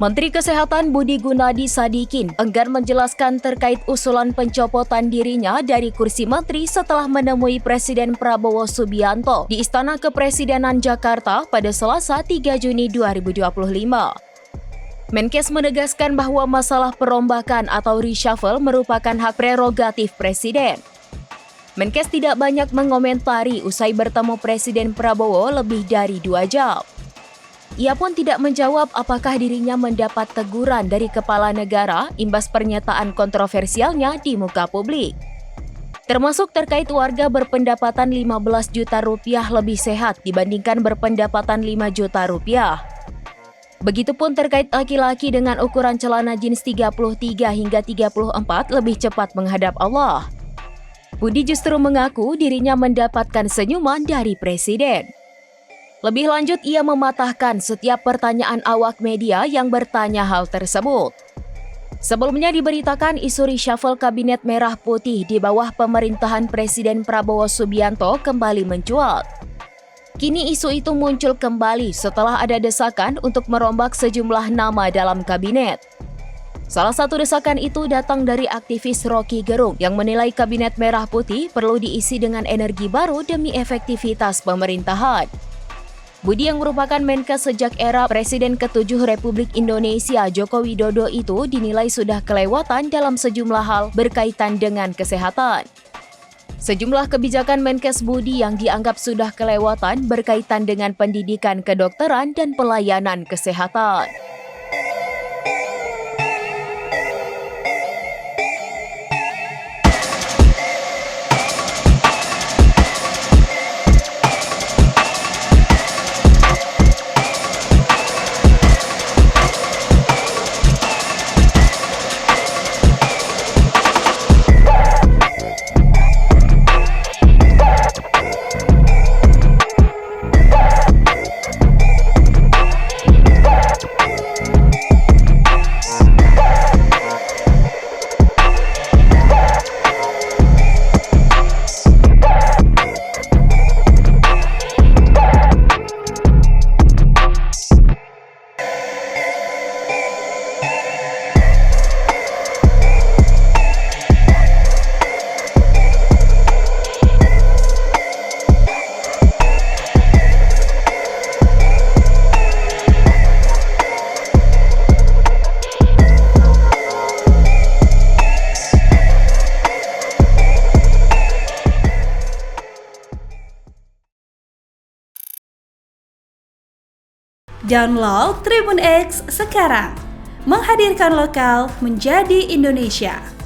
Menteri Kesehatan Budi Gunadi Sadikin enggan menjelaskan terkait usulan pencopotan dirinya dari kursi menteri setelah menemui Presiden Prabowo Subianto di Istana Kepresidenan Jakarta pada Selasa 3 Juni 2025. Menkes menegaskan bahwa masalah perombakan atau reshuffle merupakan hak prerogatif Presiden. Menkes tidak banyak mengomentari usai bertemu Presiden Prabowo lebih dari 2 jam. Ia pun tidak menjawab apakah dirinya mendapat teguran dari kepala negara imbas pernyataan kontroversialnya di muka publik. Termasuk terkait warga berpendapatan 15 juta rupiah lebih sehat dibandingkan berpendapatan 5 juta rupiah. Begitupun terkait laki-laki dengan ukuran celana jeans 33 hingga 34 lebih cepat menghadap Allah. Budi justru mengaku dirinya mendapatkan senyuman dari Presiden. Lebih lanjut, ia mematahkan setiap pertanyaan awak media yang bertanya hal tersebut. Sebelumnya diberitakan isu reshuffle Kabinet Merah Putih di bawah pemerintahan Presiden Prabowo Subianto kembali mencuat. Kini isu itu muncul kembali setelah ada desakan untuk merombak sejumlah nama dalam kabinet. Salah satu desakan itu datang dari aktivis Rocky Gerung yang menilai Kabinet Merah Putih perlu diisi dengan energi baru demi efektivitas pemerintahan. Budi yang merupakan Menkes sejak era Presiden ke-7 Republik Indonesia Joko Widodo itu dinilai sudah kelewatan dalam sejumlah hal berkaitan dengan kesehatan. Sejumlah kebijakan Menkes Budi yang dianggap sudah kelewatan berkaitan dengan pendidikan kedokteran dan pelayanan kesehatan. Download Tribun X sekarang, menghadirkan lokal menjadi Indonesia.